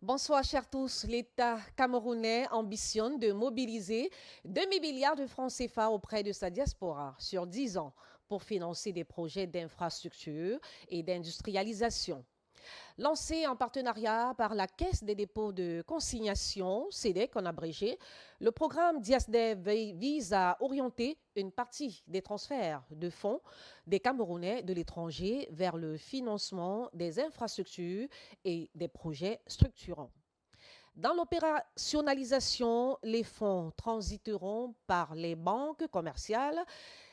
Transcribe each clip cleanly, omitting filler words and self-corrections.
Bonsoir chers tous. L'État camerounais ambitionne de mobiliser 2 000 milliards de francs CFA auprès de sa diaspora sur 10 ans pour financer des projets d'infrastructure et d'industrialisation. Lancé en partenariat par la Caisse des dépôts de consignation, CEDEC en abrégé, le programme DIASDEV vise à orienter une partie des transferts de fonds des Camerounais de l'étranger vers le financement des infrastructures et des projets structurants. Dans l'opérationnalisation, les fonds transiteront par les banques commerciales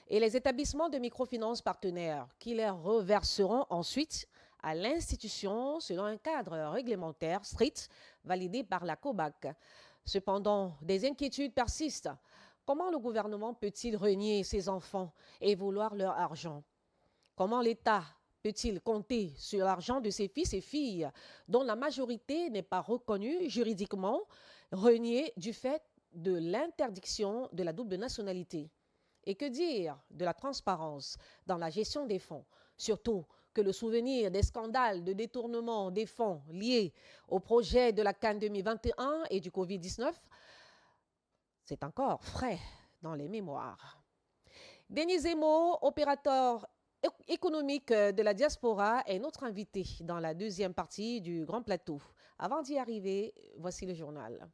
et les établissements de microfinance partenaires qui les reverseront ensuite à l'institution selon un cadre réglementaire strict validé par la COBAC. Cependant, des inquiétudes persistent. Comment le gouvernement peut-il renier ses enfants et vouloir leur argent? Comment l'État peut-il compter sur l'argent de ses fils et filles dont la majorité n'est pas reconnue juridiquement, reniée du fait de l'interdiction de la double nationalité? Et que dire de la transparence dans la gestion des fonds? Surtout que le souvenir des scandales de détournement des fonds liés au projet de la CAN 2021 et du Covid-19, c'est encore frais dans les mémoires. Denis Zemo, opérateur économique de la diaspora, est notre invité dans la deuxième partie du Grand Plateau. Avant d'y arriver, voici le journal.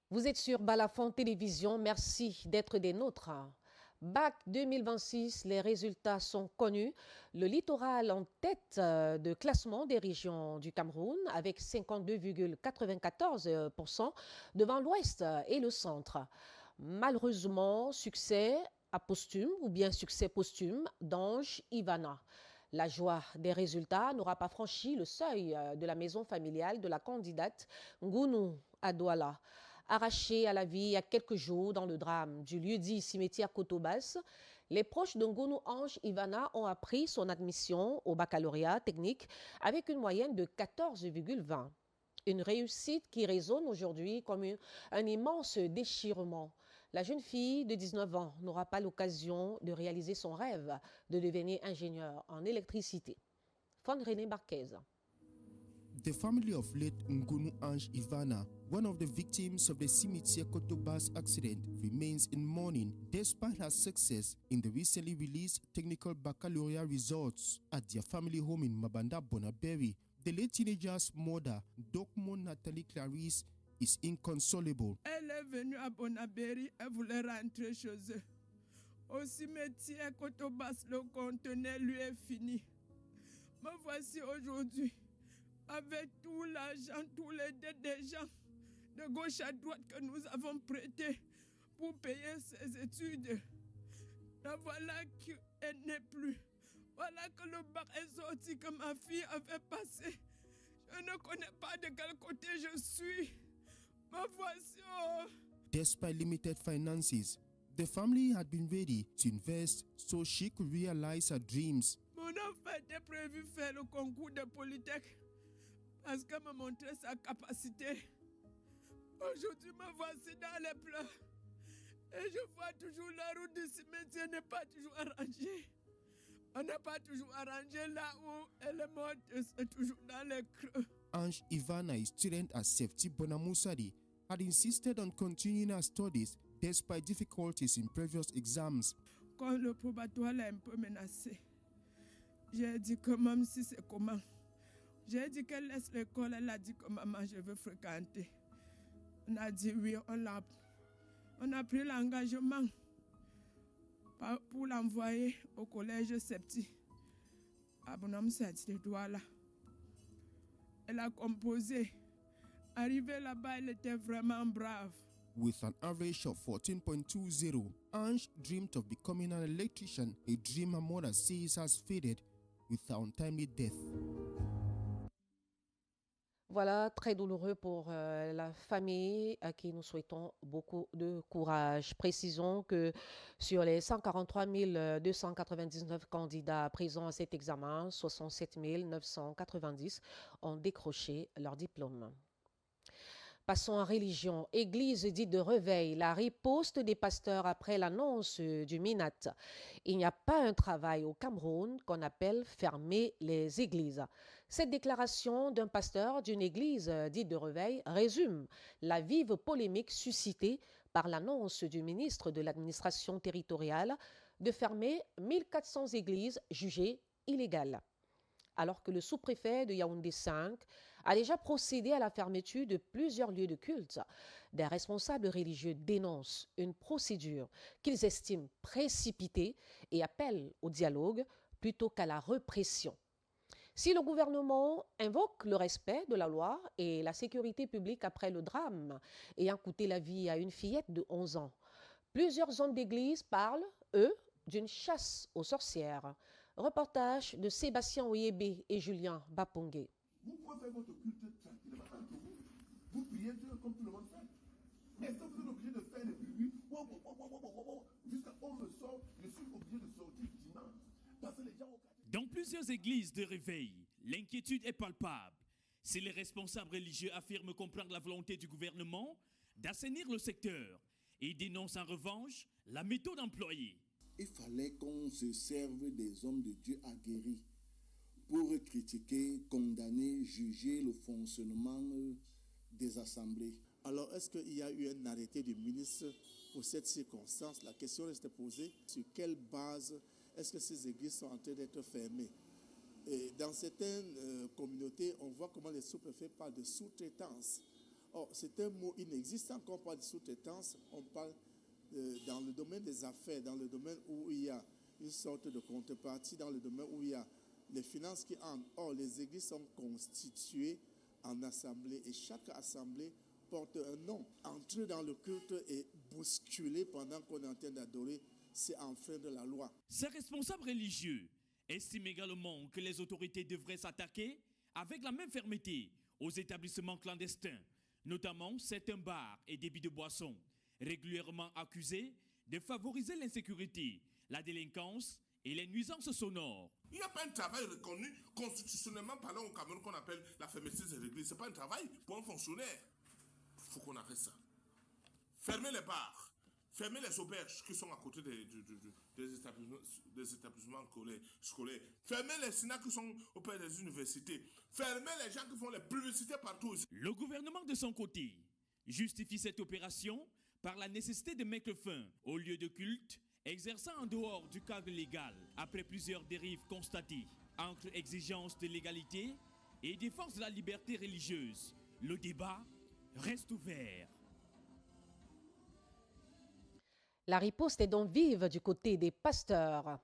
Vous êtes sur Balafon Télévision, merci d'être des nôtres. BAC 2026, les résultats sont connus. Le littoral en tête de classement des régions du Cameroun avec 52,94% devant l'ouest et le centre. Malheureusement, succès à posthume ou bien succès posthume d'Ange Ivana. La joie des résultats n'aura pas franchi le seuil de la maison familiale de la candidate Ngounou Adouala. Arrachée à la vie il y a quelques jours dans le drame du lieu-dit cimetière Cotobas, les proches de Ngounou Ange Ivana ont appris son admission au baccalauréat technique avec une moyenne de 14,20. Une réussite qui résonne aujourd'hui comme un immense déchirement. La jeune fille de 19 ans n'aura pas l'occasion de réaliser son rêve de devenir ingénieur en électricité. Fon René Marquez. The family of late Ngounou Ange Ivana, one of the victims of the Cimetière Cotobas accident, remains in mourning despite her success in the recently released technical baccalaureate results at their family home in Mabanda, Bonaberi. The late teenager's mother, Dokmo Nathalie Clarisse, is inconsolable. Elle est venue à Bonaberi, elle voulait rentrer chez eux. Au cimetière Cotobas, le conteneur lui est fini. Me voici aujourd'hui, avec tout l'argent, tous les dettes des gens, de gauche à droite que nous avons prêté pour payer ses études. Et voilà qu'elle n'est plus. Voilà que le bac est sorti, que ma fille avait passé. Je ne connais pas de quel côté je suis. Me voici. Oh. Despite limited finances, the family had been ready to invest so she could realize her dreams. Mon enfant était prévu faire le concours de Polytech parce qu'elle me montrait sa capacité. Aujourd'hui, me voici dans les pleurs. Et je vois toujours la route du cimetière n'est pas toujours arrangée. On n'a pas toujours arrangé là où elle est morte, c'est toujours dans les creux. Ange Ivana, a student at Sefti Bonamoussadi, had insisted on continuing her studies despite difficulties in previous exams. Quand le probatoire l'a un peu menacé, j'ai dit que même si c'est comment, j'ai dit qu'elle laisse l'école, elle a dit que maman, je veux fréquenter. On a dit oui, on a pris l'engagement pour l'envoyer au collège Septi à Bonamoussadi de Douala. Elle a composé. Arrivée là-bas, elle était vraiment brave. With an average of 14.20, Ange dreamed of becoming an electrician, a dream her mother says has faded with her untimely death. Voilà, très douloureux pour la famille à qui nous souhaitons beaucoup de courage. Précisons que sur les 143 299 candidats présents à cet examen, 67 990 ont décroché leur diplôme. Passons en religion. Église dite de réveil, la riposte des pasteurs après l'annonce du MINAT. Il n'y a pas un travail au Cameroun qu'on appelle fermer les églises. Cette déclaration d'un pasteur d'une église dite de réveil résume la vive polémique suscitée par l'annonce du ministre de l'administration territoriale de fermer 1400 églises jugées illégales. Alors que le sous-préfet de Yaoundé 5 a déjà procédé à la fermeture de plusieurs lieux de culte, des responsables religieux dénoncent une procédure qu'ils estiment précipitée et appellent au dialogue plutôt qu'à la répression. Si le gouvernement invoque le respect de la loi et la sécurité publique après le drame ayant coûté la vie à une fillette de 11 ans, plusieurs hommes d'église parlent, eux, d'une chasse aux sorcières. Reportage de Sébastien Oyébé et Julien Bapongé. Vous pouvez faire votre culte tranquillement entre vous. Vous priez Dieu comme tout le monde fait. Mais est-ce que vous êtes obligé de faire des bruits jusqu'à on me sort, je suis obligé de sortir dimanche. Parce que les gens ont... Dans plusieurs églises de réveil, l'inquiétude est palpable. Si les responsables religieux affirment comprendre la volonté du gouvernement d'assainir le secteur et dénoncent en revanche la méthode employée. Il fallait qu'on se serve des hommes de Dieu aguerris pour critiquer, condamner, juger le fonctionnement des assemblées. Alors, est-ce qu'il y a eu un arrêté du ministre pour cette circonstance? La question reste posée. Sur quelle base est-ce que ces églises sont en train d'être fermées? Et dans certaines communautés, on voit comment les sous-préfets parlent de sous-traitance. Or, c'est un mot inexistant quand on parle de sous-traitance. On parle dans le domaine des affaires, dans le domaine où il y a une sorte de contrepartie, dans le domaine où il y a les finances qui entrent. Or, les églises sont constituées en assemblée et chaque assemblée porte un nom. Entrer dans le culte et bousculer pendant qu'on est en train d'adorer, c'est enfreindre la loi. Ces responsables religieux estiment également que les autorités devraient s'attaquer avec la même fermeté aux établissements clandestins, notamment certains bars et débits de boissons, régulièrement accusés de favoriser l'insécurité, la délinquance et les nuisances sonores. Il n'y a pas un travail reconnu constitutionnellement parlant au Cameroun qu'on appelle la fermeture des églises. Ce n'est pas un travail pour un fonctionnaire. Il faut qu'on arrête ça. Fermez les bars, fermez les auberges qui sont à côté des établissements scolaires, fermez les synagogues qui sont auprès des universités, fermez les gens qui font les publicités partout. Le gouvernement de son côté justifie cette opération par la nécessité de mettre fin aux lieux de culte exerçant en dehors du cadre légal après plusieurs dérives constatées. Entre exigence de légalité et défense de la liberté religieuse, le débat reste ouvert. La riposte est donc vive du côté des pasteurs.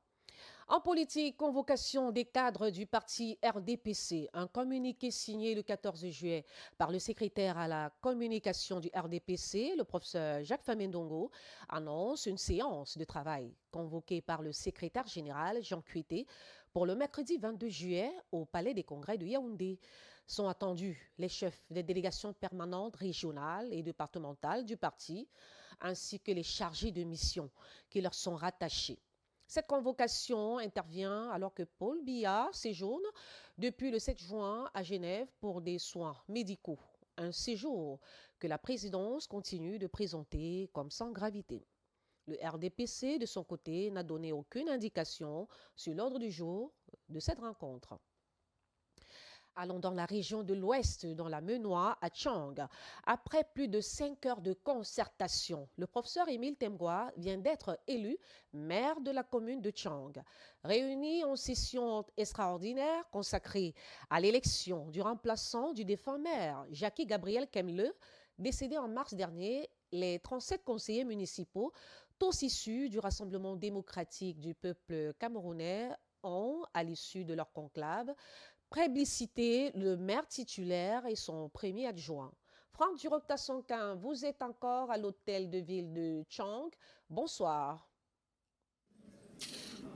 En politique, convocation des cadres du parti RDPC. Un communiqué signé le 14 juillet par le secrétaire à la communication du RDPC, le professeur Jacques Famendongo, annonce une séance de travail convoquée par le secrétaire général Jean Kuité pour le mercredi 22 juillet au Palais des Congrès de Yaoundé. Sont attendus les chefs des délégations permanentes régionales et départementales du parti, ainsi que les chargés de mission qui leur sont rattachés. Cette convocation intervient alors que Paul Biya séjourne depuis le 7 juin à Genève pour des soins médicaux. Un séjour que la présidence continue de présenter comme sans gravité. Le RDPC, de son côté, n'a donné aucune indication sur l'ordre du jour de cette rencontre. Allons dans la région de l'Ouest, dans la Menoie, à Tchang. Après plus de 5 heures de concertation, le professeur Émile Temgwa vient d'être élu maire de la commune de Tchang. Réuni en session extraordinaire consacrée à l'élection du remplaçant du défunt maire, Jackie Gabriel Kemle, décédé en mars dernier, les 37 conseillers municipaux, tous issus du Rassemblement démocratique du peuple camerounais, ont, à l'issue de leur conclave, plébiscité le maire titulaire et son premier adjoint. Franck Durocta-Sonquin, vous êtes encore à l'hôtel de ville de Tchang. Bonsoir.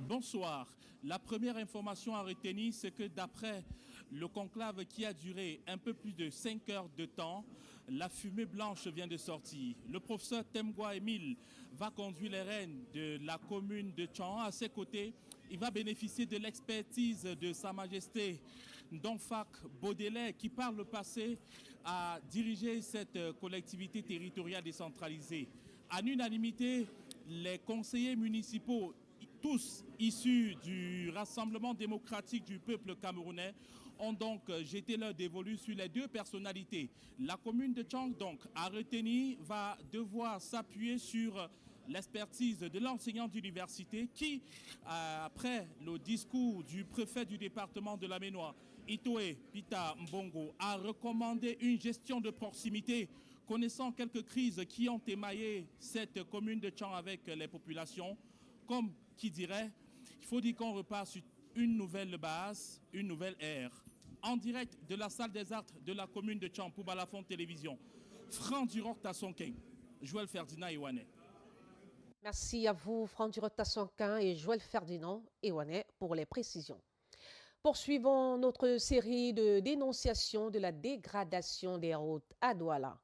Bonsoir. La première information à retenir, c'est que d'après le conclave qui a duré un peu plus de 5 heures de temps, la fumée blanche vient de sortir. Le professeur Temgwa Émile va conduire les rênes de la commune de Tchang. À ses côtés, Il va bénéficier de l'expertise de Sa Majesté Donfak Baudelaire, qui par le passé a dirigé cette collectivité territoriale décentralisée. À l'unanimité, les conseillers municipaux, tous issus du Rassemblement démocratique du peuple camerounais, ont donc jeté leur dévolu sur les deux personnalités. La commune de Tchang, donc, à retenir, va devoir s'appuyer sur l'expertise de l'enseignant d'université qui, après le discours du préfet du département de la Ménois, Itoé Pita Mbongo, a recommandé une gestion de proximité, connaissant quelques crises qui ont émaillé cette commune de Tchang avec les populations. Comme qui dirait, il faut dire qu'on repart sur une nouvelle base, une nouvelle ère. En direct de la salle des arts de la commune de Tchang pour Balafon Télévision, Franck Durok-Tassonkin, Joël Ferdinand Iwanet. Merci à vous, Franck Durok-Tassonkin et Joël Ferdinand Iwanet pour les précisions. Poursuivons notre série de dénonciations de la dégradation des routes à Douala.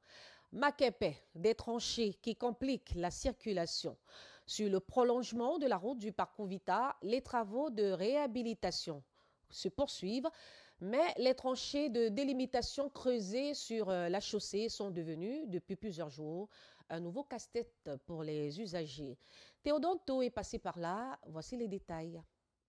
Makepe, des tranchées qui compliquent la circulation. Sur le prolongement de la route du parcours Vita, les travaux de réhabilitation se poursuivent, mais les tranchées de délimitation creusées sur la chaussée sont devenues, depuis plusieurs jours, un nouveau casse-tête pour les usagers. Théodonto est passé par là, voici les détails.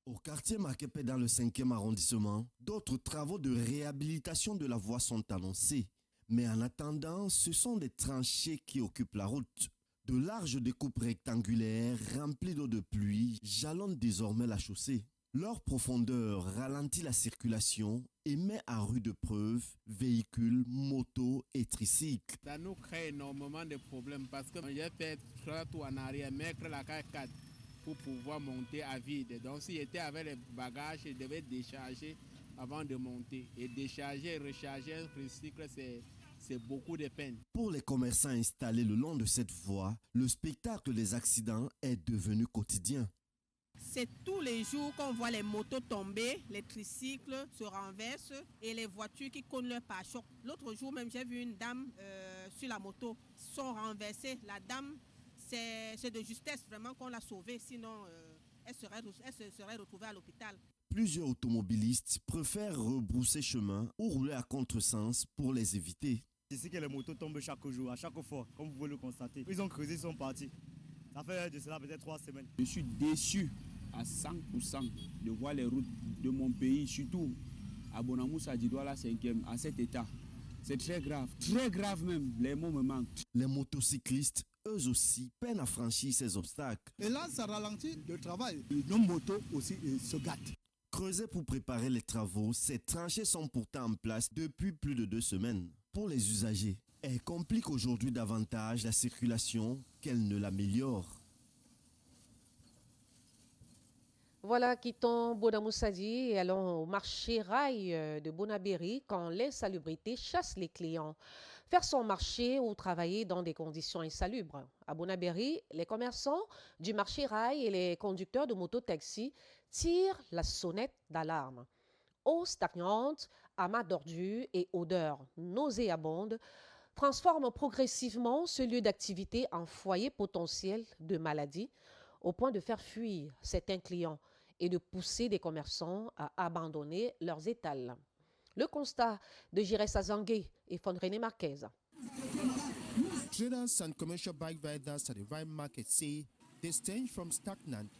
Au quartier Makepe dans le 5e arrondissement, d'autres travaux de réhabilitation de la voie sont annoncés. Mais en attendant, ce sont des tranchées qui occupent la route. De larges découpes rectangulaires remplies d'eau de pluie jalonnent désormais la chaussée. Leur profondeur ralentit la circulation et met à rude preuve véhicules, motos et tricycles. Ça nous crée énormément de problèmes parce que j'ai fait 3 tours en arrière, mettre la 4x4 pour pouvoir monter à vide. Donc s'il était avec les bagages, il devait décharger avant de monter. Et décharger et recharger un tricycle, c'est beaucoup de peine. Pour les commerçants installés le long de cette voie, le spectacle des accidents est devenu quotidien. C'est tous les jours qu'on voit les motos tomber, les tricycles se renversent et les voitures qui cognent leur pare-choc. L'autre jour même, j'ai vu une dame sur la moto, sont renversées. La dame, c'est de justesse vraiment qu'on l'a sauvée, sinon elle se serait retrouvée à l'hôpital. Plusieurs automobilistes préfèrent rebrousser chemin ou rouler à contresens pour les éviter. Ici que les motos tombent chaque jour, à chaque fois, comme vous pouvez le constater. Ils ont creusé, ils sont partis. Ça fait de cela peut-être 3 semaines. Je suis déçu à 100% de voir les routes de mon pays, surtout à Bonamoussa, Douala 5e, à cet état. C'est très grave même, les mots me manquent. Les motocyclistes, eux aussi, peinent à franchir ces obstacles. Et là, ça ralentit le travail. Nos motos aussi se gâtent. Creusés pour préparer les travaux, ces tranchées sont pourtant en place depuis plus de 2 semaines. Pour les usagers, elles compliquent aujourd'hui davantage la circulation qu'elles ne l'améliorent. Voilà, quittons Bonamoussadi et allons au marché rail de Bonabéry quand l'insalubrité chasse les clients. Faire son marché ou travailler dans des conditions insalubres. À Bonabéry, les commerçants du marché rail et les conducteurs de moto-taxi tirent la sonnette d'alarme. Eau stagnante, amas d'ordures et odeurs nauséabondes transforment progressivement ce lieu d'activité en foyer potentiel de maladie au point de faire fuir certains clients et de pousser des commerçants à abandonner leurs étals. Le constat de Jirès Azangué et Fon-René Marquez. Traders and commercial bike riders at the Rhine Market say the stench from stagnant,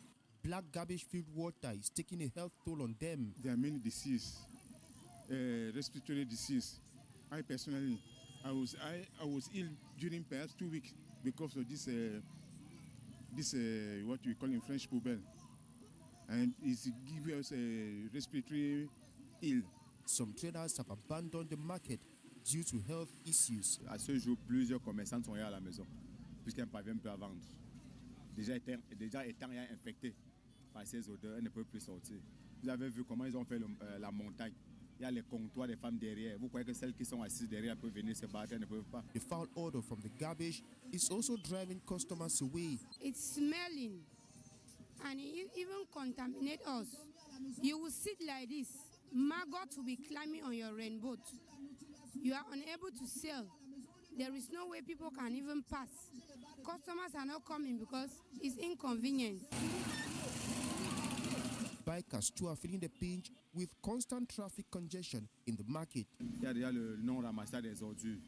black garbage-filled water is taking a health toll on them. There are many diseases, respiratory disease. I personally, I was ill during perhaps 2 weeks because of this what we call in French poubelle, and it gives us a respiratory ill. Some traders have abandoned the market due to health issues. À ce jour, plusieurs commerçants sont à la maison puisqu'ils ne parviennent plus à vendre. Déjà étant infectés par ces odeurs, ils ne peuvent plus sortir. Vous avez vu comment ils ont fait la montagne. Il y a les comptoirs des femmes derrière. Vous croyez que celles qui sont assises derrière peuvent venir se battre, elles ne peuvent pas. The foul odor from the garbage is also driving customers away. It's smelling and it even contaminate us. You will sit like this. Maggots will be climbing on your rainbow. You are unable to sell. There is no way people can even pass. Customers are not coming because it's inconvenient. bikers too are feeling the pinch with constant traffic congestion in the market. Il y a déjà le non-ramassage des ordures.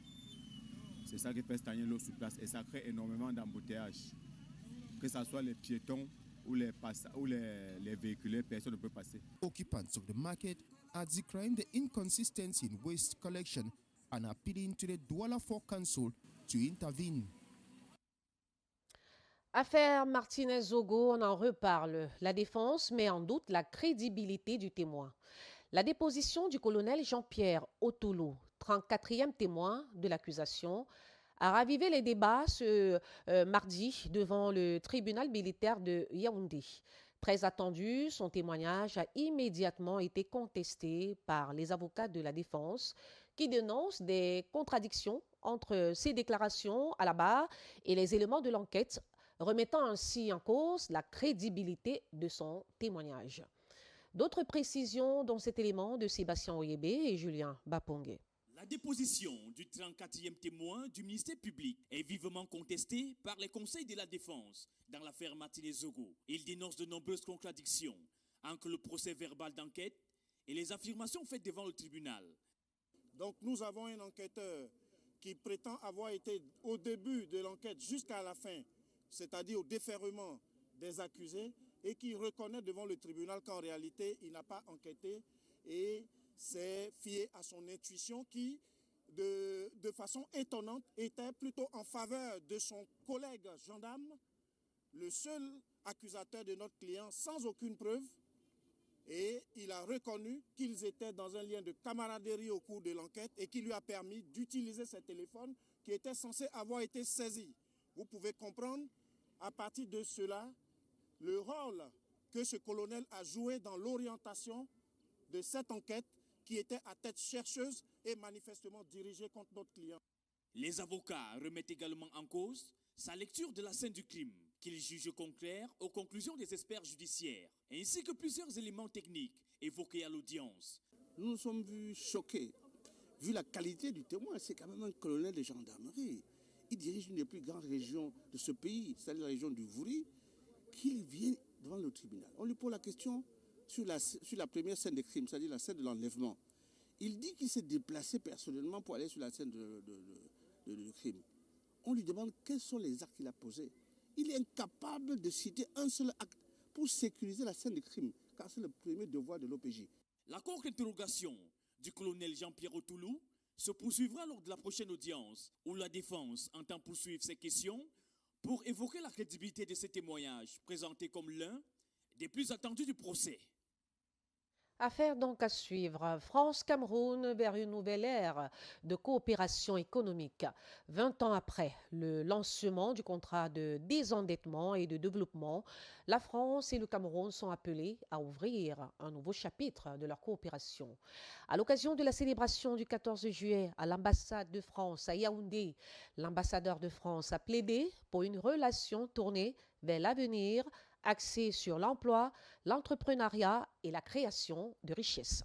C'est ça qui fait stagner l'eau sur place et ça crée énormément d'embouteillages. Que ce soit les piétons ou les véhicules, personne ne peut passer. Occupants of the market are decrying the inconsistency in waste collection and appealing to the Douala 4 Council to intervene. Affaire Martinez-Zogo, on en reparle. La défense met en doute la crédibilité du témoin. La déposition du colonel Jean-Pierre Otolo, 34e témoin de l'accusation, a ravivé les débats ce mardi devant le tribunal militaire de Yaoundé. Très attendu, son témoignage a immédiatement été contesté par les avocats de la défense qui dénoncent des contradictions entre ses déclarations à la barre et les éléments de l'enquête, remettant ainsi en cause la crédibilité de son témoignage. D'autres précisions dans cet élément de Sébastien Oyébé et Julien Bapongue. La déposition du 34e témoin du ministère public est vivement contestée par les conseils de la défense dans l'affaire Martinez-Zogo. Il dénonce de nombreuses contradictions entre le procès verbal d'enquête et les affirmations faites devant le tribunal. Donc nous avons un enquêteur qui prétend avoir été au début de l'enquête jusqu'à la fin, c'est-à-dire au déferrement des accusés, et qui reconnaît devant le tribunal qu'en réalité il n'a pas enquêté et s'est fié à son intuition qui, de façon étonnante, était plutôt en faveur de son collègue gendarme, le seul accusateur de notre client, sans aucune preuve. Et il a reconnu qu'ils étaient dans un lien de camaraderie au cours de l'enquête et qui lui a permis d'utiliser ce téléphone qui était censé avoir été saisi. Vous pouvez comprendre, à partir de cela, le rôle que ce colonel a joué dans l'orientation de cette enquête qui était à tête chercheuse et manifestement dirigée contre notre client. Les avocats remettent également en cause sa lecture de la scène du crime, qu'ils jugent contraire aux conclusions des experts judiciaires, ainsi que plusieurs éléments techniques évoqués à l'audience. Nous nous sommes vus choqués. Vu la qualité du témoin, c'est quand même un colonel de gendarmerie. Il dirige une des plus grandes régions de ce pays, c'est-à-dire la région du Vouri, qu'il vient devant le tribunal. On lui pose la question sur la première scène de crime, c'est-à-dire la scène de l'enlèvement. Il dit qu'il s'est déplacé personnellement pour aller sur la scène de crime. On lui demande quels sont les actes qu'il a posés. Il est incapable de citer un seul acte pour sécuriser la scène de crime, car c'est le premier devoir de l'OPJ. La contre-interrogation du colonel Jean-Pierre Otolo se poursuivra lors de la prochaine audience, où la défense entend poursuivre ces questions pour évoquer la crédibilité de ces témoignages, présentés comme l'un des plus attendus du procès. Affaire donc à suivre. France-Cameroun vers une nouvelle ère de coopération économique. 20 ans après le lancement du contrat de désendettement et de développement, la France et le Cameroun sont appelés à ouvrir un nouveau chapitre de leur coopération. À l'occasion de la célébration du 14 juillet à l'ambassade de France à Yaoundé, l'ambassadeur de France a plaidé pour une relation tournée vers l'avenir, axé sur l'emploi, l'entrepreneuriat et la création de richesses.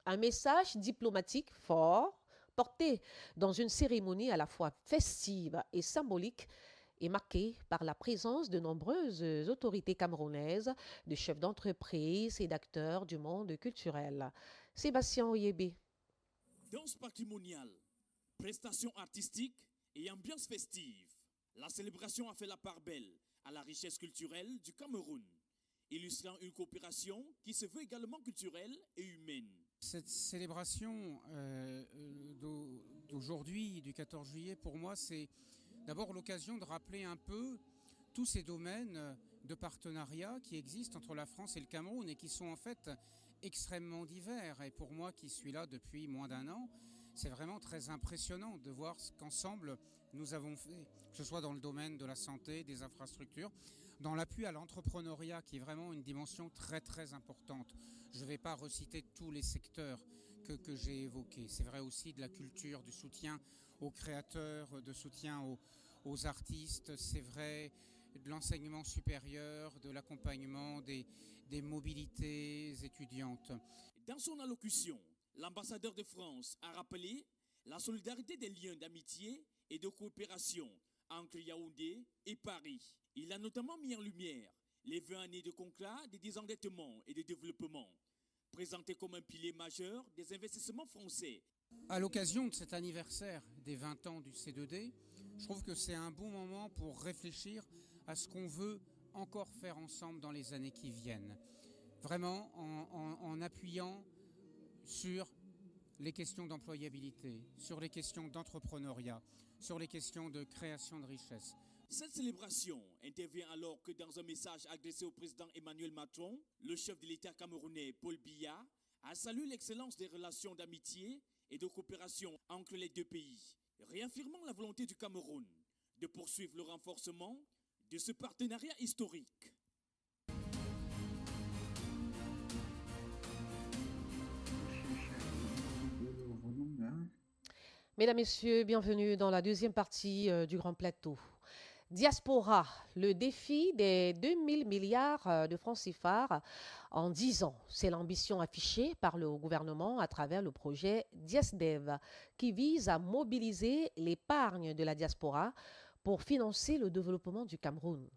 Un message diplomatique fort, porté dans une cérémonie à la fois festive et symbolique, est marqué par la présence de nombreuses autorités camerounaises, de chefs d'entreprise et d'acteurs du monde culturel. Sébastien Oyébé. Danse patrimoniale, prestations artistiques et ambiance festive. La célébration a fait la part belle à la richesse culturelle du Cameroun, illustrant une coopération qui se veut également culturelle et humaine. Cette célébration d'aujourd'hui, du 14 juillet, pour moi, c'est d'abord l'occasion de rappeler un peu tous ces domaines de partenariat qui existent entre la France et le Cameroun et qui sont en fait extrêmement divers. Et pour moi, qui suis là depuis moins d'un an, c'est vraiment très impressionnant de voir ce qu'ensemble nous avons fait, que ce soit dans le domaine de la santé, des infrastructures, dans l'appui à l'entrepreneuriat qui est vraiment une dimension très très importante. Je ne vais pas reciter tous les secteurs que j'ai évoqués. C'est vrai aussi de la culture, du soutien aux créateurs, de soutien aux artistes. C'est vrai de l'enseignement supérieur, de l'accompagnement des mobilités étudiantes. Dans son allocution, l'ambassadeur de France a rappelé la solidarité des liens d'amitié et de coopération entre Yaoundé et Paris. Il a notamment mis en lumière les 20 années de conclave, de désendettement et de développement, présentés comme un pilier majeur des investissements français. À l'occasion de cet anniversaire des 20 ans du C2D, je trouve que c'est un bon moment pour réfléchir à ce qu'on veut encore faire ensemble dans les années qui viennent. Vraiment en appuyant sur les questions d'employabilité, sur les questions d'entrepreneuriat, sur les questions de création de richesse. Cette célébration intervient alors que dans un message adressé au président Emmanuel Macron, le chef de l'État camerounais Paul Biya a salué l'excellence des relations d'amitié et de coopération entre les deux pays, réaffirmant la volonté du Cameroun de poursuivre le renforcement de ce partenariat historique. Mesdames, Messieurs, bienvenue dans la deuxième partie du Grand Plateau. Diaspora, le défi des 2000 milliards de francs CFA en 10 ans. C'est l'ambition affichée par le gouvernement à travers le projet DIASDEV qui vise à mobiliser l'épargne de la diaspora pour financer le développement du Cameroun.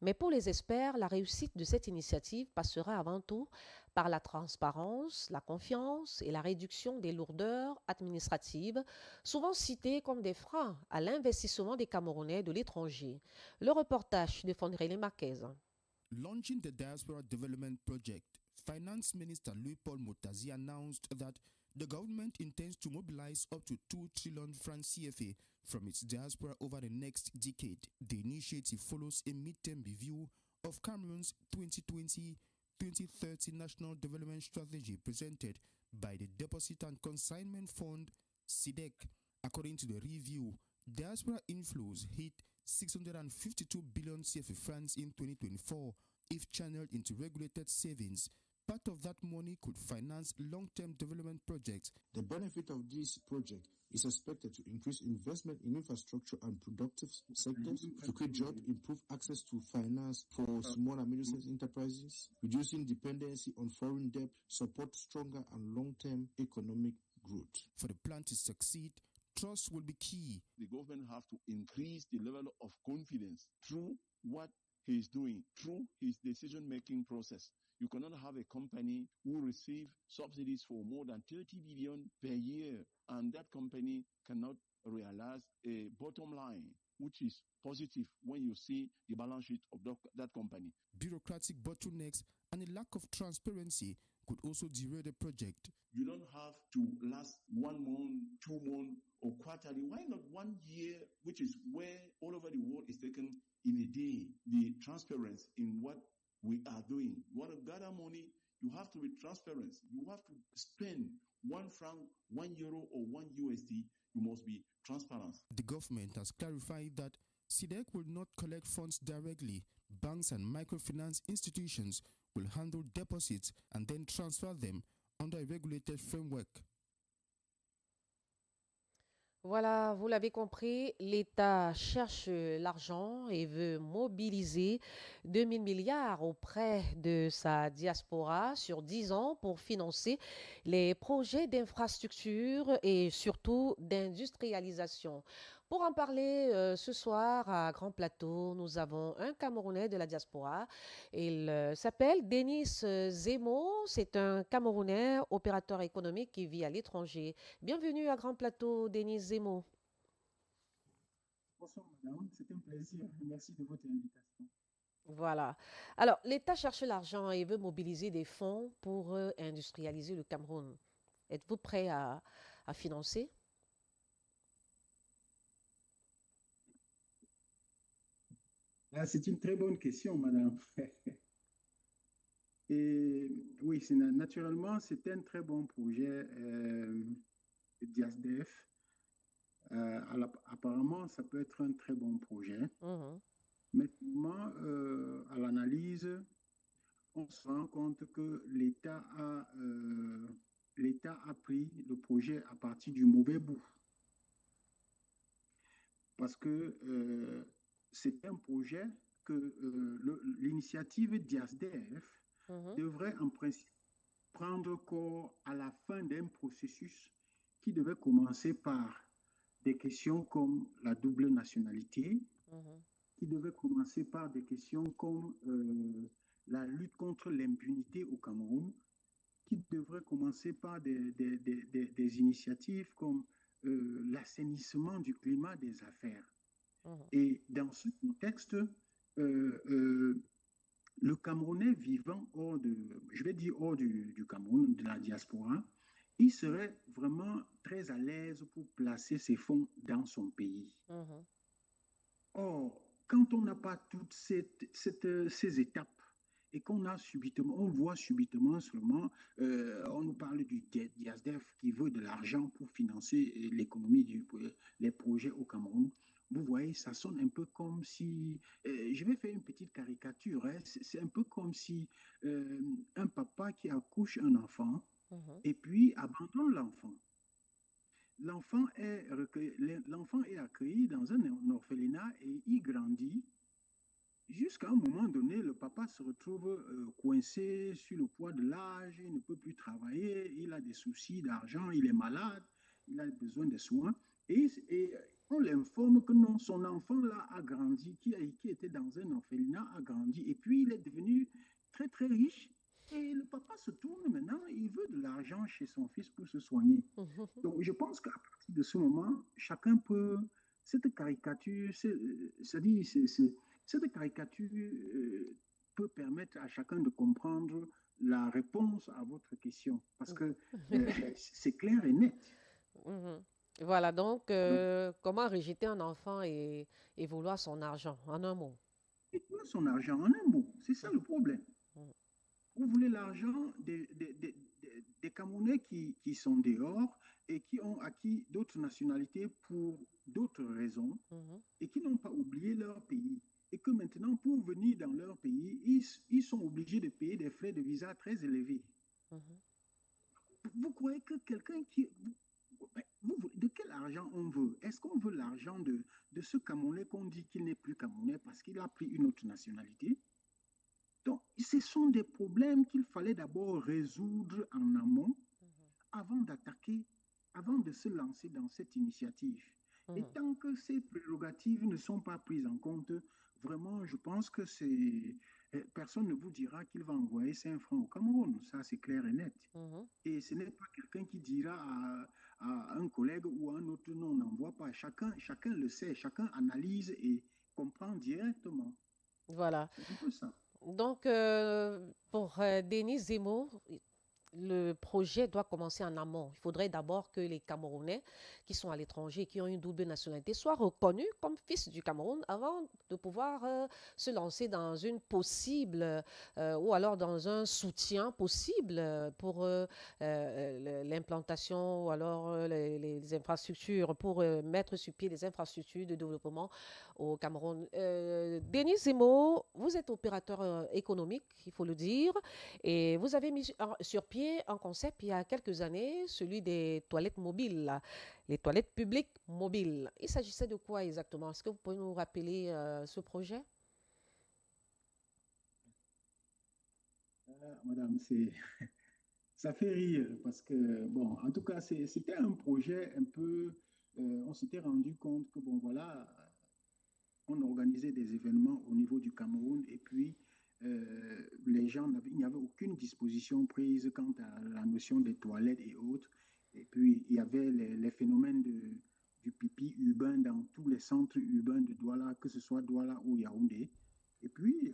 Mais pour les experts, la réussite de cette initiative passera avant tout par la transparence, la confiance et la réduction des lourdeurs administratives, souvent citées comme des freins à l'investissement des Camerounais de l'étranger. Le reportage de Fondrelé Marquez. Launching the Diaspora Development Project, Finance Minister Louis-Paul Moutazi announced that the government intends to mobilize up to 2 trillion francs CFA from its diaspora over the next decade. The initiative follows a midterm review of Cameroon's 2020-2030 National Development Strategy presented by the Deposit and Consignment Fund, SIDEC. According to the review, diaspora inflows hit 652 billion CFA francs in 2024 if channeled into regulated savings. Part of that money could finance long-term development projects. The benefit of this project is expected to increase investment in infrastructure and productive sectors, to create jobs, improve access to finance for small and medium-sized enterprises, reducing dependency on foreign debt, support stronger and long-term economic growth. For the plan to succeed, trust will be key. The government have to increase the level of confidence through what he is doing, through his decision-making process. You cannot have a company who receive subsidies for more than 30 billion per year, and that company cannot realize a bottom line, which is positive when you see the balance sheet of that company. Bureaucratic bottlenecks and a lack of transparency could also derail the project. You don't have to last 1 month, 2 months, or quarterly. Why not 1 year, which is where all over the world is taken in a day? The transparency in what we are doing. You want to gather money, you have to be transparent. You have to spend 1 franc, 1 euro, or 1 USD. You must be transparent. The government has clarified that SIDEC will not collect funds directly. Banks and microfinance institutions will handle deposits and then transfer them under a regulated framework. Voilà, vous l'avez compris, l'État cherche l'argent et veut mobiliser 2000 milliards auprès de sa diaspora sur 10 ans pour financer les projets d'infrastructure et surtout d'industrialisation. Pour en parler ce soir à Grand Plateau, nous avons un Camerounais de la diaspora. Il s'appelle Denis Zemo. C'est un Camerounais opérateur économique qui vit à l'étranger. Bienvenue à Grand Plateau, Denis Zemo. Bonsoir madame, c'est un plaisir. Merci de votre invitation. Voilà. Alors, l'État cherche l'argent et veut mobiliser des fonds pour industrialiser le Cameroun. Êtes-vous prêt à financer? Ah, c'est une très bonne question, madame. Et oui, naturellement, c'est un très bon projet DIASDEF. Apparemment, ça peut être un très bon projet. Maintenant, à l'analyse, on se rend compte que l'État a pris le projet à partir du mauvais bout. Parce que c'est un projet que l'initiative DIASDEF devrait en principe prendre corps à la fin d'un processus qui devait commencer par des questions comme la double nationalité, qui devait commencer par des questions comme la lutte contre l'impunité au Cameroun, qui devrait commencer par des initiatives comme l'assainissement du climat des affaires. Et dans ce contexte, le Camerounais vivant hors du Cameroun, de la diaspora, il serait vraiment très à l'aise pour placer ses fonds dans son pays. Or, quand on n'a pas toutes ces étapes et qu'on voit subitement seulement, on nous parle du DIASDEF qui veut de l'argent pour financer l'économie, les projets au Cameroun. Vous voyez, ça sonne un peu comme si, je vais faire une petite caricature, hein, c'est un peu comme si un papa qui accouche un enfant et puis abandonne l'enfant. L'enfant est accueilli dans un orphelinat et il grandit. Jusqu'à un moment donné, le papa se retrouve coincé sur le poids de l'âge, il ne peut plus travailler, il a des soucis d'argent, il est malade, il a besoin de soins. Et on l'informe que non, son enfant là a grandi, qui était dans un orphelinat a grandi, et puis il est devenu très très riche. Et le papa se tourne maintenant, il veut de l'argent chez son fils pour se soigner. Donc je pense qu'à partir de ce moment, chacun peut, cette caricature, cette caricature peut permettre à chacun de comprendre la réponse à votre question, parce que c'est clair et net. Voilà, donc, comment rejeter un enfant et vouloir son argent, en un mot? Et vouloir son argent, en un mot, c'est ça le problème. Vous voulez l'argent des Camerounais qui sont dehors et qui ont acquis d'autres nationalités pour d'autres raisons et qui n'ont pas oublié leur pays. Et que maintenant, pour venir dans leur pays, ils sont obligés de payer des frais de visa très élevés. Vous croyez que quelqu'un qui... de quel argent on veut? Est-ce qu'on veut l'argent de ce Camerounais qu'on dit qu'il n'est plus Camerounais parce qu'il a pris une autre nationalité? Donc, ce sont des problèmes qu'il fallait d'abord résoudre en amont avant d'attaquer, avant de se lancer dans cette initiative. Et tant que ces prérogatives ne sont pas prises en compte, vraiment, je pense que personne ne vous dira qu'il va envoyer 5 francs au Cameroun. Ça, c'est clair et net. Et ce n'est pas quelqu'un qui dira à un collègue ou à un autre, non, on n'envoie pas. Chacun le sait, chacun analyse et comprend directement. Voilà. C'est un peu ça. Donc, pour Denis Zemmour, le projet doit commencer en amont. Il faudrait d'abord que les Camerounais qui sont à l'étranger, qui ont une double nationalité, soient reconnus comme fils du Cameroun avant de pouvoir se lancer dans une possible ou alors dans un soutien possible pour l'implantation ou alors les infrastructures, pour mettre sur pied des infrastructures de développement au Cameroun. Denis Zemmour, vous êtes opérateur économique, il faut le dire, et vous avez mis sur pied un concept il y a quelques années, celui des toilettes mobiles, les toilettes publiques mobiles. Il s'agissait de quoi exactement? Est-ce que vous pouvez nous rappeler ce projet? Madame, ça fait rire parce que, bon, en tout cas, c'était un projet un peu, on s'était rendu compte que, bon, voilà, on organisait des événements au niveau du Cameroun et puis les gens, il n'y avait aucune disposition prise quant à la notion des toilettes et autres. Et puis, il y avait les phénomènes du pipi urbain dans tous les centres urbains de Douala, que ce soit Douala ou Yaoundé. Et puis,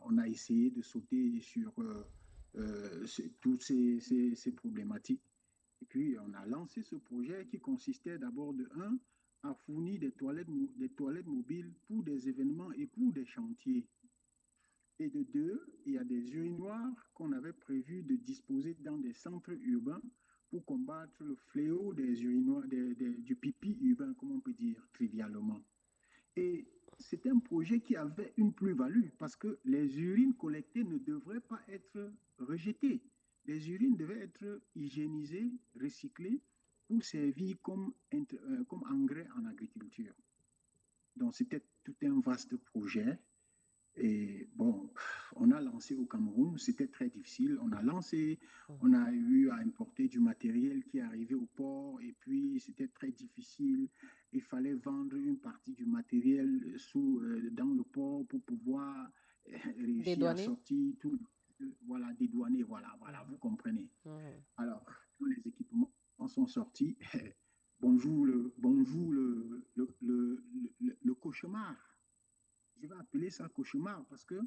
on a essayé de sauter sur toutes ces problématiques. Et puis, on a lancé ce projet qui consistait d'abord à fournir des toilettes mobiles pour des événements et pour des chantiers. Et de 2, il y a des urinoirs qu'on avait prévu de disposer dans des centres urbains pour combattre le fléau des urinoirs, du pipi urbain, comme on peut dire trivialement. Et c'est un projet qui avait une plus-value parce que les urines collectées ne devraient pas être rejetées. Les urines devaient être hygiénisées, recyclées pour servir comme engrais en agriculture. Donc c'était tout un vaste projet. Et bon, on a lancé au Cameroun, c'était très difficile. On a lancé, on a eu à importer du matériel qui est arrivé au port et puis c'était très difficile. Il fallait vendre une partie du matériel dans le port pour pouvoir réussir à sortir tout, voilà, dédouaner, voilà, vous comprenez. Alors, quand les équipements sont sortis, bonjour le cauchemar. Je vais appeler ça cauchemar parce que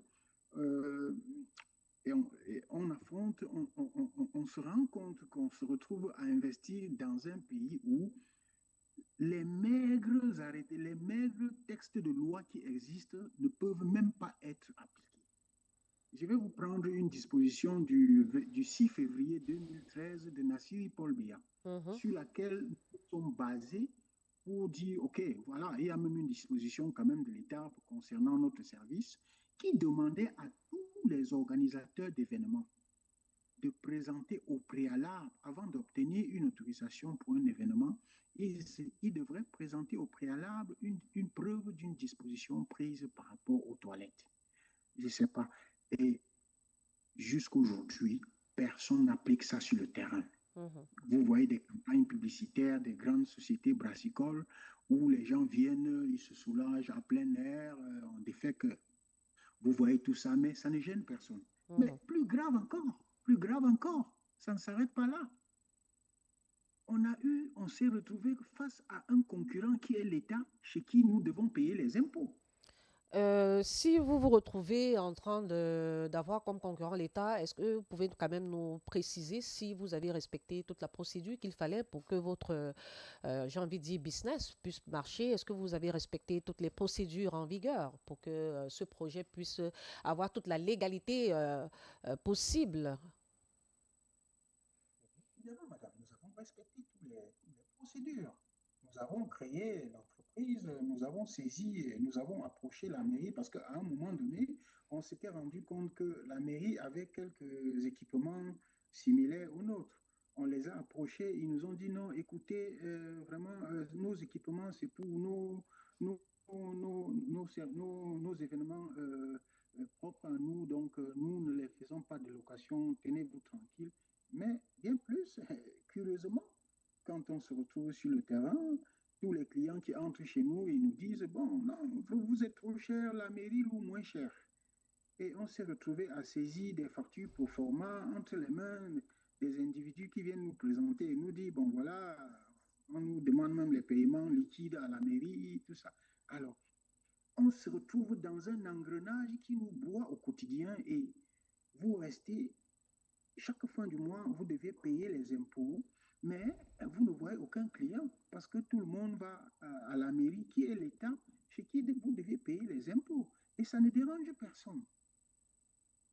on affronte, on se rend compte qu'on se retrouve à investir dans un pays où les maigres arrêtés, les maigres textes de loi qui existent ne peuvent même pas être appliqués. Je vais vous prendre une disposition du 6 février 2013 de Nassiri Paul Biya, sur laquelle nous sommes basés pour dire, OK, voilà, il y a même une disposition quand même de l'État concernant notre service qui demandait à tous les organisateurs d'événements de présenter au préalable, avant d'obtenir une autorisation pour un événement, ils devraient présenter au préalable une preuve d'une disposition prise par rapport aux toilettes. Je ne sais pas. Et jusqu'aujourd'hui, personne n'applique ça sur le terrain. Vous voyez des campagnes publicitaires des grandes sociétés brassicoles où les gens viennent, ils se soulagent à plein air, on défait que vous voyez tout ça, mais ça ne gêne personne. Mais plus grave encore, ça ne s'arrête pas là. On s'est retrouvé face à un concurrent qui est l'État, chez qui nous devons payer les impôts. Si vous vous retrouvez en train d'avoir comme concurrent l'État, est-ce que vous pouvez quand même nous préciser si vous avez respecté toute la procédure qu'il fallait pour que votre, j'ai envie de dire, business puisse marcher? Est-ce que vous avez respecté toutes les procédures en vigueur pour que ce projet puisse avoir toute la légalité possible? Évidemment, madame, nous avons respecté toutes les procédures. Nous avons créé l'entreprise, nous avons saisi, nous avons approché la mairie parce qu'à un moment donné, on s'était rendu compte que la mairie avait quelques équipements similaires aux nôtres. On les a approchés, ils nous ont dit non, écoutez, vraiment, nos équipements, c'est pour nos événements propres à nous, donc nous ne les faisons pas de location, tenez-vous tranquille. Mais bien plus, curieusement, quand on se retrouve sur le terrain, tous les clients qui entrent chez nous, ils nous disent, bon, non, vous êtes trop cher, la mairie loue moins cher. Et on s'est retrouvé à saisir des factures pro forma entre les mains des individus qui viennent nous présenter et nous dire, bon, voilà, on nous demande même les paiements liquides à la mairie, tout ça. Alors, on se retrouve dans un engrenage qui nous broie au quotidien et vous restez, chaque fin du mois, vous devez payer les impôts, mais vous ne voyez aucun client parce que tout le monde va à la mairie qui est l'État chez qui vous devez payer les impôts. Et ça ne dérange personne.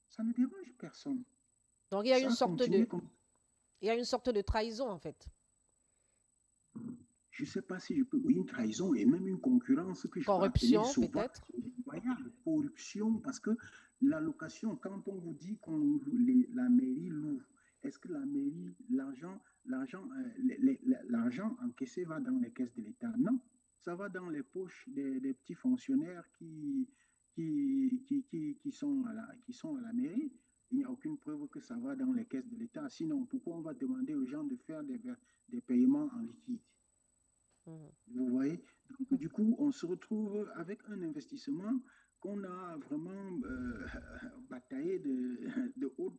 Ça ne dérange personne. Donc il y a une sorte de trahison en fait. Je ne sais pas si je peux... Oui, une trahison et même une concurrence que je corruption peut-être. Corruption, parce que la location, quand on vous dit que la mairie loue, est-ce que la mairie, l'argent encaissé va dans les caisses de l'État? Non, ça va dans les poches des petits fonctionnaires qui sont à la mairie. Il n'y a aucune preuve que ça va dans les caisses de l'État. Sinon, pourquoi on va demander aux gens de faire des paiements en liquide? Vous voyez? Donc, du coup, on se retrouve avec un investissement qu'on a vraiment bataillé de haut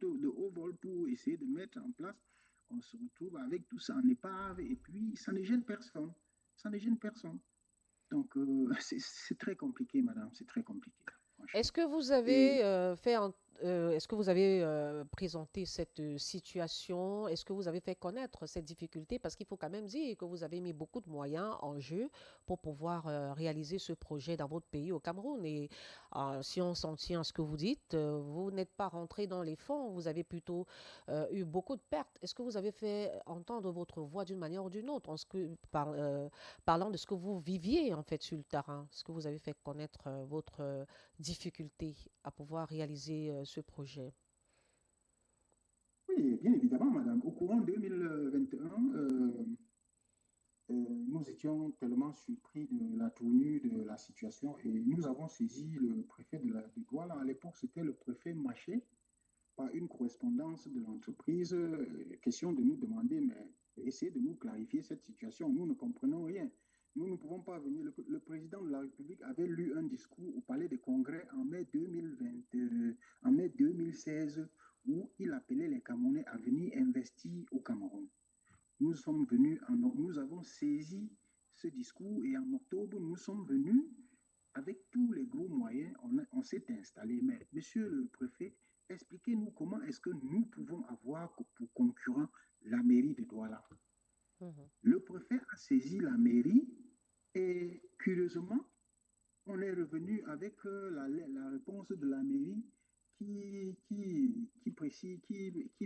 vol pour essayer de mettre en place. On se retrouve avec tout ça en épave et puis ça ne gêne personne. Ça ne gêne personne. Donc, c'est très compliqué, madame, c'est très compliqué. Est-ce que vous avez est-ce que vous avez présenté cette situation? Est-ce que vous avez fait connaître cette difficulté? Parce qu'il faut quand même dire que vous avez mis beaucoup de moyens en jeu pour pouvoir réaliser ce projet dans votre pays, au Cameroun. Et si on s'en tient à ce que vous dites, vous n'êtes pas rentré dans les fonds, vous avez plutôt eu beaucoup de pertes. Est-ce que vous avez fait entendre votre voix d'une manière ou d'une autre, parlant de ce que vous viviez en fait sur le terrain? Est-ce que vous avez fait connaître votre difficulté à pouvoir réaliser ce projet? Oui, bien évidemment, madame. Au courant 2021, nous étions tellement surpris de la tournure de la situation et nous avons saisi le préfet de Douala. À l'époque, c'était le préfet Maché, par une correspondance de l'entreprise, question de nous demander, mais essayez de nous clarifier cette situation. Nous ne comprenons rien. Nous ne pouvons pas venir. Le président de la République avait lu un discours au Palais des Congrès en mai 2016 où il appelait les Camerounais à venir investir au Cameroun. Nous avons saisi ce discours et en octobre, nous sommes venus avec tous les gros moyens. On s'est installé. Mais monsieur le préfet, expliquez-nous comment est-ce que nous pouvons avoir pour concurrent la mairie de Douala. Le préfet a saisi la mairie et curieusement, on est revenu avec la réponse de la mairie qui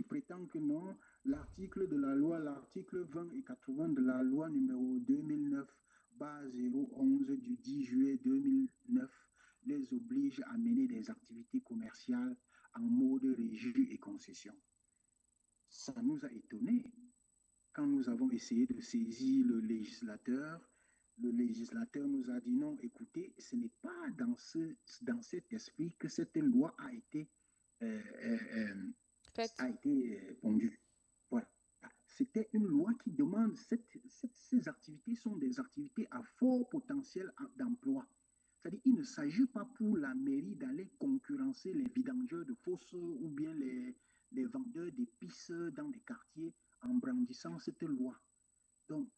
prétend que non, l'article de la loi, l'article 20 et 80 de la loi numéro 2009/011 du 10 juillet 2009 les oblige à mener des activités commerciales en mode régie et concession. Ça nous a étonnés. Quand nous avons essayé de saisir le législateur nous a dit non, écoutez, ce n'est pas dans cet esprit que cette loi a été pondue. Voilà. C'était une loi qui demande, ces activités sont des activités à fort potentiel d'emploi. C'est-à-dire qu'il ne s'agit pas pour la mairie d'aller concurrencer les vidangeurs de fosses ou bien les vendeurs d'épices dans des quartiers en brandissant cette loi. Donc,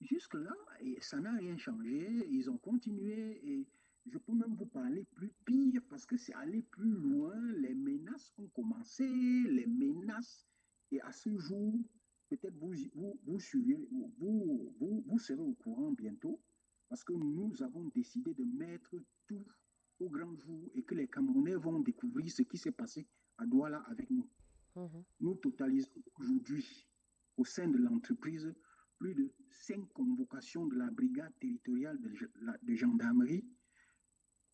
jusque-là, ça n'a rien changé. Ils ont continué et je peux même vous parler plus pire parce que c'est aller plus loin. Les menaces ont commencé, les menaces. Et à ce jour, peut-être vous serez au courant bientôt parce que nous avons décidé de mettre tout au grand jour et que les Camerounais vont découvrir ce qui s'est passé à Douala avec nous. Nous totalisons aujourd'hui au sein de l'entreprise plus de 5 convocations de la brigade territoriale de gendarmerie,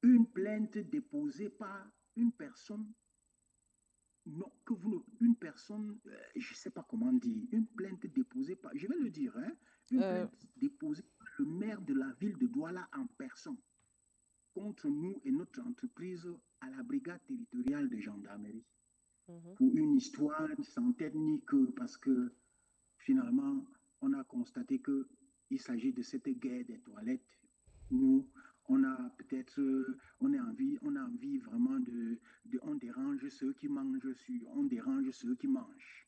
une plainte déposée par une personne, je ne sais pas comment dire, une plainte déposée par, je vais le dire, une plainte déposée par le maire de la ville de Douala en personne contre nous et notre entreprise à la brigade territoriale de gendarmerie. Pour une histoire sans technique, parce que finalement, on a constaté qu'il s'agit de cette guerre des toilettes. Nous, on a envie vraiment on dérange ceux qui mangent, on dérange ceux qui mangent.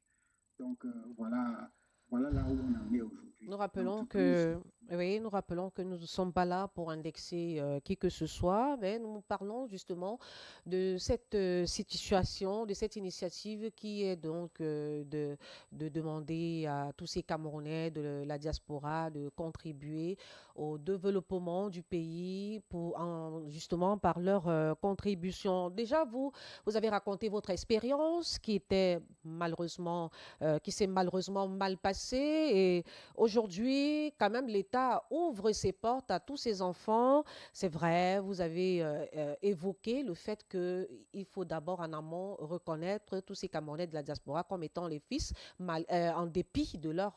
Donc voilà là où on en est aujourd'hui. Nous rappelons que nous ne sommes pas là pour indexer qui que ce soit, mais nous parlons justement de cette situation, de cette initiative qui est donc de demander à tous ces Camerounais de la diaspora de contribuer au développement du pays justement par leur contribution. Déjà, vous avez raconté votre expérience qui s'est malheureusement mal passée et aujourd'hui, quand même, l'État ouvre ses portes à tous ses enfants. C'est vrai, vous avez évoqué le fait qu'il faut d'abord en amont reconnaître tous ces Camerounais de la diaspora comme étant les fils, en dépit de leur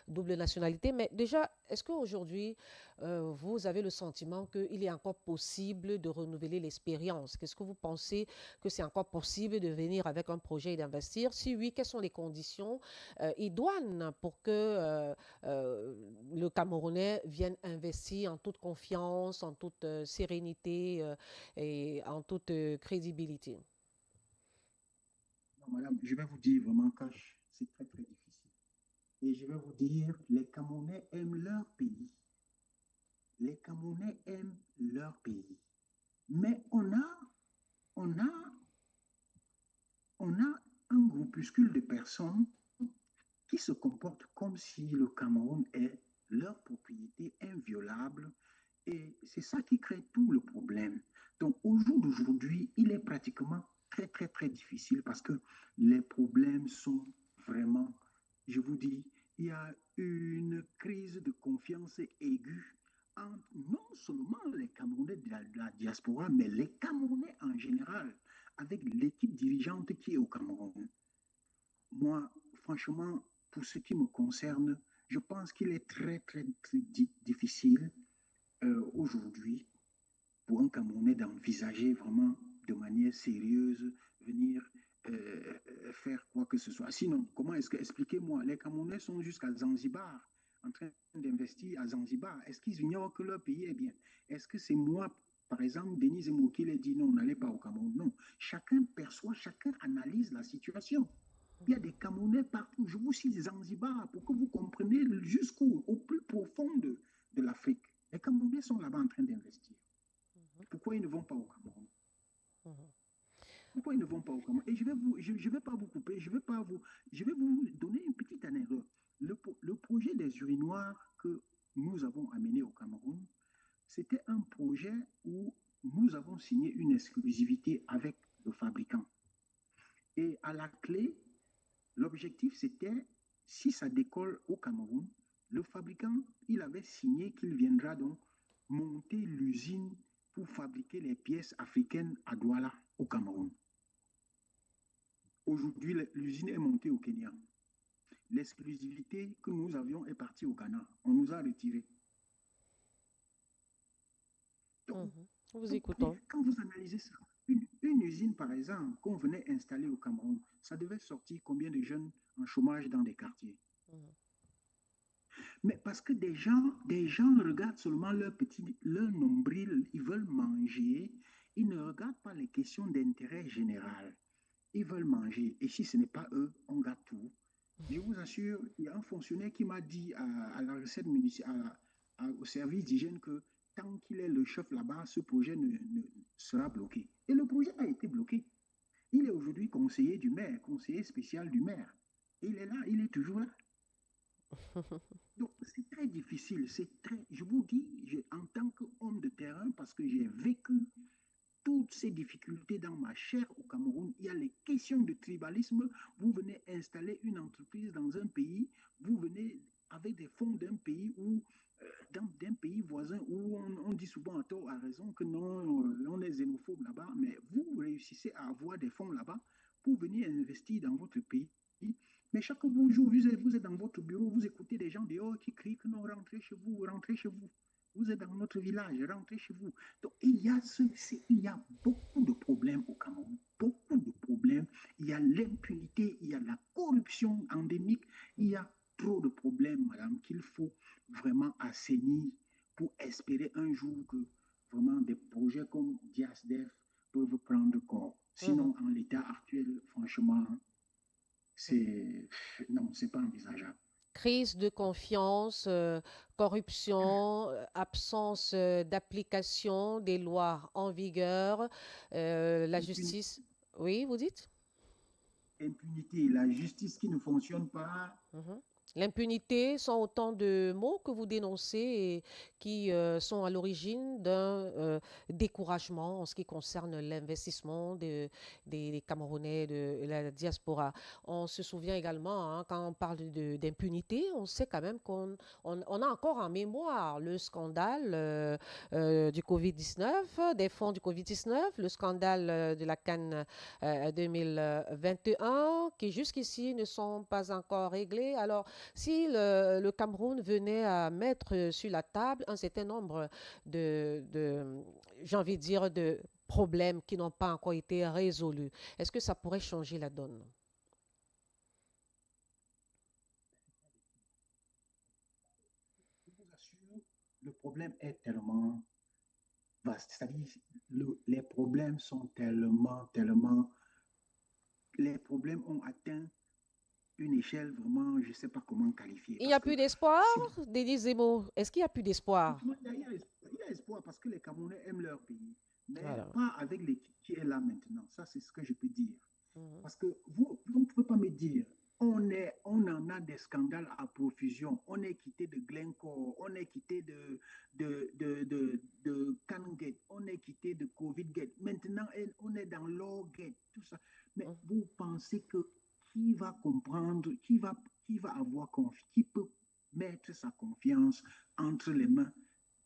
double nationalité. Mais déjà, est-ce qu'aujourd'hui, vous avez le sentiment qu'il est encore possible de renouveler l'expérience? Qu'est-ce que vous pensez que c'est encore possible de venir avec un projet et d'investir? Si oui, quelles sont les conditions idoines pour que le Camerounais vienne investir en toute confiance, en toute sérénité et en toute crédibilité? Non, madame, je vais vous dire vraiment cash, c'est très très difficile. Et je vais vous dire, les Camerounais aiment leur pays. Les Camerounais aiment leur pays. Mais on a un groupuscule de personnes qui se comportent comme si le Cameroun est leur propriété inviolable. Et c'est ça qui crée tout le problème. Donc, au jour d'aujourd'hui, il est pratiquement très, très, très difficile parce que les problèmes sont vraiment, je vous dis, il y a une crise de confiance aiguë entre non seulement les Camerounais de la diaspora, mais les Camerounais en général, avec l'équipe dirigeante qui est au Cameroun. Moi, franchement, pour ce qui me concerne, Je pense qu'il est très, très, très difficile aujourd'hui pour un Camerounais d'envisager vraiment de manière sérieuse venir faire quoi que ce soit. Sinon, comment est-ce que, expliquez-moi, les Camerounais sont jusqu'à Zanzibar en train d'investir à Zanzibar. Est-ce qu'ils ignorent que leur pays est bien? Est-ce que c'est moi, par exemple, Denis Zemmour qui les dit non, n'allez pas au Cameroun? Non. Chacun perçoit, chacun analyse la situation. Il y a des Camerounais partout. Je vous cite Zanzibar pour que vous compreniez jusqu'au plus profond de l'Afrique. Les Camerounais sont là-bas en train d'investir. Pourquoi ils ne vont pas au Cameroun? Pourquoi ils ne vont pas au Cameroun? Et je vais pas vous couper, je vais vous donner une petite anecdote. Le projet des urinoirs que nous avons amené au Cameroun, c'était un projet où nous avons signé une exclusivité avec le fabricant. Et à la clé, l'objectif c'était, si ça décolle au Cameroun, le fabricant, il avait signé qu'il viendra donc monter l'usine pour fabriquer les pièces africaines à Douala, au Cameroun. Aujourd'hui, l'usine est montée au Kenya. L'exclusivité que nous avions est partie au Ghana. On nous a retirés. Donc, vous écoutons. Quand vous analysez ça, une usine, par exemple, qu'on venait installer au Cameroun, ça devait sortir combien de jeunes en chômage dans des quartiers? Mais parce que des gens regardent seulement leur nombril, ils veulent manger, ils ne regardent pas les questions d'intérêt général. Ils veulent manger. Et si ce n'est pas eux, on gâte tout. Je vous assure, il y a un fonctionnaire qui m'a dit à la recette municipale, au service d'hygiène, que tant qu'il est le chef là-bas, ce projet ne sera bloqué. Et le projet a été bloqué. Il est aujourd'hui conseiller du maire, conseiller spécial du maire. Il est là, il est toujours là. Donc, c'est très difficile. Je vous dis, en tant qu'homme de terrain, parce que j'ai vécu toutes ces difficultés dans ma chair au Cameroun, il y a les questions de tribalisme. Vous venez installer une entreprise dans un pays, vous venez avec des fonds d'un pays où, d'un pays voisin où on dit souvent à tort, à raison, que non, on est xénophobe là-bas, mais vous réussissez à avoir des fonds là-bas pour venir investir dans votre pays. Mais chaque jour, vous êtes dans votre bureau, vous écoutez des gens dehors qui crient que non, rentrez chez vous, rentrez chez vous. Vous êtes dans notre village, rentrez chez vous. Donc, il y a beaucoup de problèmes au Cameroun, beaucoup de problèmes. Il y a l'impunité, il y a la corruption endémique, il y a trop de problèmes, madame, qu'il faut vraiment assainir pour espérer un jour que vraiment des projets comme DIASDEF peuvent prendre corps. Sinon, en l'état actuel, franchement, non, c'est pas envisageable. Crise de confiance, corruption, absence d'application des lois en vigueur, la justice. Oui, vous dites? Impunité, la justice qui ne fonctionne pas. L'impunité sont autant de mots que vous dénoncez et qui sont à l'origine d'un découragement en ce qui concerne l'investissement des Camerounais de la diaspora. On se souvient également, quand on parle d'impunité, on sait quand même qu'on a encore en mémoire le scandale du Covid-19, des fonds du Covid-19, le scandale de la CAN 2021, qui jusqu'ici ne sont pas encore réglés. Alors, si le Cameroun venait à mettre sur la table un certain nombre j'ai envie de dire, de problèmes qui n'ont pas encore été résolus, est-ce que ça pourrait changer la donne? Je vous assure, le problème est tellement vaste. C'est-à-dire, les problèmes sont tellement... Les problèmes ont atteint une échelle vraiment, je ne sais pas comment qualifier. Il n'y a plus d'espoir, Denis Zemmour? Est-ce qu'il n'y a plus d'espoir? Il y a espoir parce que les Camerounais aiment leur pays, mais pas avec l'équipe qui est là maintenant. Ça, c'est ce que je peux dire. Parce que vous ne pouvez pas me dire, on en a des scandales à profusion. On est quitté de Glencore, on est quitté de Cangate, on est quitté de Covid-Gate. Maintenant, on est dans l'Or-Gate, tout ça. Mais vous pensez que qui va comprendre, qui va avoir confiance, qui peut mettre sa confiance entre les mains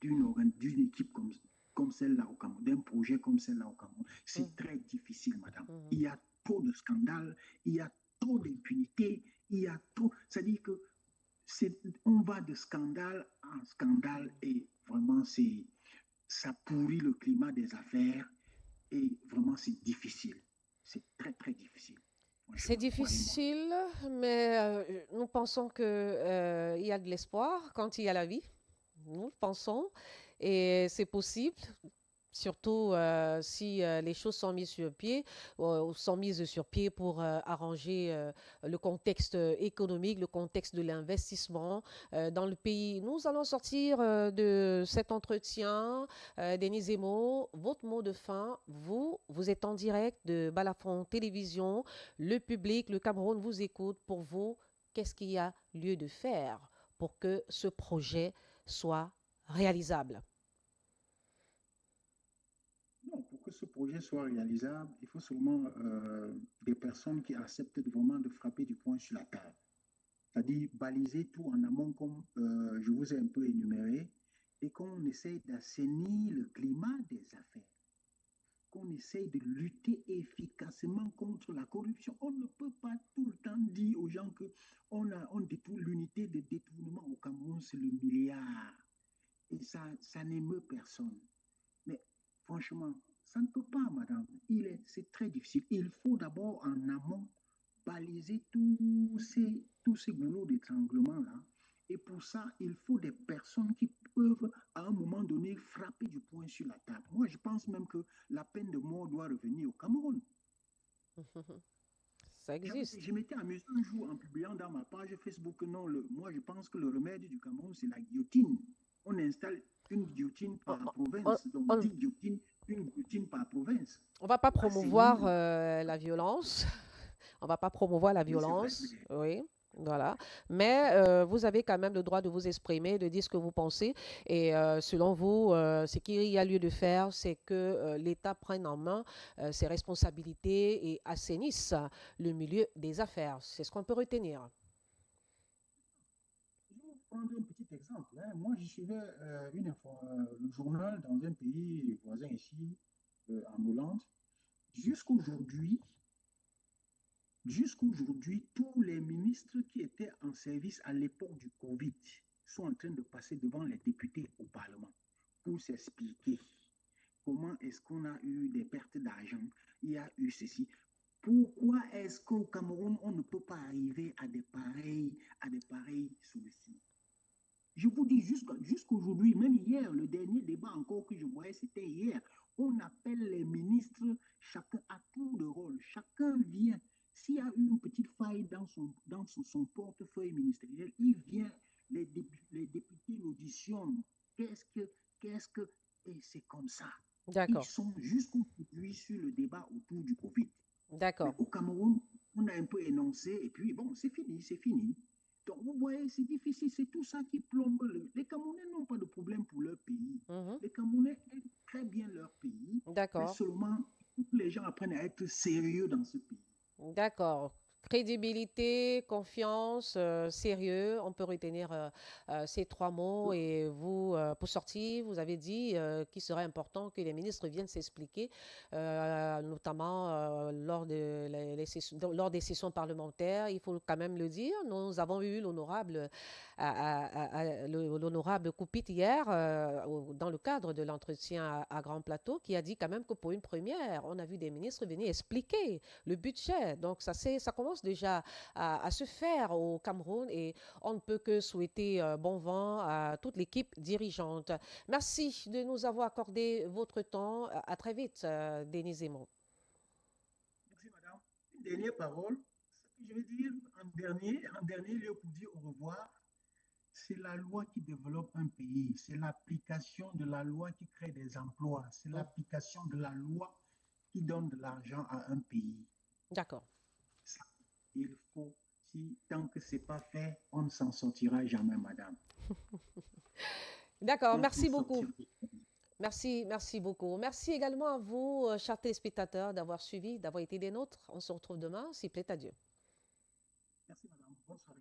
d'une équipe comme celle-là au Cameroun, d'un projet comme celle-là au Cameroun? C'est très difficile, madame. Il y a trop de scandales, il y a trop d'impunité, il y a trop... C'est-à-dire que On va de scandale en scandale et vraiment, ça pourrit le climat des affaires et vraiment, c'est difficile. C'est très, très difficile. C'est difficile, mais nous pensons qu'il y a de l'espoir quand il y a la vie. Nous le pensons et c'est possible. Surtout si les choses sont mises sur pied, pour arranger le contexte économique, le contexte de l'investissement dans le pays. Nous allons sortir de cet entretien. Denis Zemo, votre mot de fin, vous êtes en direct de Balafon Télévision. Le public, le Cameroun vous écoute. Pour vous, qu'est-ce qu'il y a lieu de faire pour que ce projet soit réalisable? Non, pour que ce projet soit réalisable, il faut seulement des personnes qui acceptent vraiment de frapper du poing sur la table. C'est-à-dire baliser tout en amont comme je vous ai un peu énuméré et qu'on essaye d'assainir le climat des affaires, qu'on essaye de lutter efficacement contre la corruption. On ne peut pas tout le temps dire aux gens qu'on détourne l'unité de détournement au Cameroun, c'est le milliard. Et ça n'émeut personne. Mais franchement, ça ne peut pas, madame. C'est très difficile. Il faut d'abord en amont baliser tous ces boulots d'étranglement-là. Et pour ça, il faut des personnes qui peuvent, à un moment donné, frapper du poing sur la table. Moi, je pense même que la peine de mort doit revenir au Cameroun. Ça existe. Je m'étais amusé un jour en publiant dans ma page Facebook que non, moi, je pense que le remède du Cameroun, c'est la guillotine. On installe une guillotine par province. Donc, 10 guillotines, une guillotine par province. On ne va pas promouvoir la violence. On ne va pas promouvoir la violence. Oui. Voilà. Mais vous avez quand même le droit de vous exprimer, de dire ce que vous pensez. Et selon vous, ce qu'il y a lieu de faire, c'est que l'État prenne en main ses responsabilités et assainisse le milieu des affaires. C'est ce qu'on peut retenir. Je vais vous prendre un petit exemple. Moi, je suivais le journal dans un pays voisin ici, en Hollande. Jusqu'aujourd'hui, tous les ministres qui étaient en service à l'époque du Covid sont en train de passer devant les députés au Parlement pour s'expliquer comment est-ce qu'on a eu des pertes d'argent, il y a eu ceci. Pourquoi est-ce qu'au Cameroun, on ne peut pas arriver à des pareilles solutions? Je vous dis jusqu'aujourd'hui, même hier, le dernier débat encore que je voyais, c'était hier. On appelle les ministres, chacun à tour de rôle, chacun vient. S'il y a eu une petite faille dans son portefeuille ministériel, il vient, les députés l'auditionnent. Qu'est-ce que... Et c'est comme ça. D'accord. Ils sont jusqu'aujourd'hui sur le débat autour du Covid. D'accord. Mais au Cameroun, on a un peu énoncé et puis bon, c'est fini. Donc vous voyez, c'est difficile, c'est tout ça qui plombe. Les Camerounais n'ont pas de problème pour leur pays. Les Camerounais aiment très bien leur pays. D'accord. Mais seulement, les gens apprennent à être sérieux dans ce pays. D'accord. Crédibilité, confiance, sérieux, on peut retenir ces trois mots. Et vous, pour sortir, vous avez dit qu'il serait important que les ministres viennent s'expliquer, notamment lors des sessions parlementaires. Il faut quand même le dire. Nous avons eu l'honorable Koupit hier, dans le cadre de l'entretien à Grand Plateau, qui a dit quand même que pour une première, on a vu des ministres venir expliquer le budget. Donc ça commence déjà à se faire au Cameroun et on ne peut que souhaiter bon vent à toute l'équipe dirigeante. Merci de nous avoir accordé votre temps. À très vite, Denis Zemo. Merci, madame. Une dernière parole. Ce que je vais dire en dernier lieu pour dire au revoir, c'est la loi qui développe un pays. C'est l'application de la loi qui crée des emplois. C'est l'application de la loi qui donne de l'argent à un pays. D'accord. Il faut, tant que ce n'est pas fait, on ne s'en sortira jamais, madame. D'accord, merci beaucoup. Merci beaucoup. Merci également à vous, chers téléspectateurs, d'avoir suivi, d'avoir été des nôtres. On se retrouve demain, s'il plaît à Dieu. Merci, madame. Bonne soirée.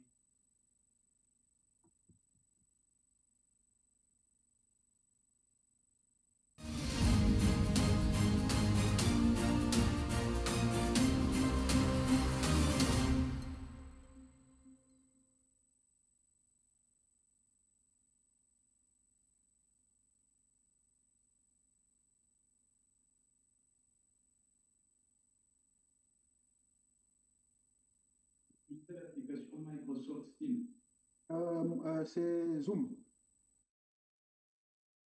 C'est Zoom.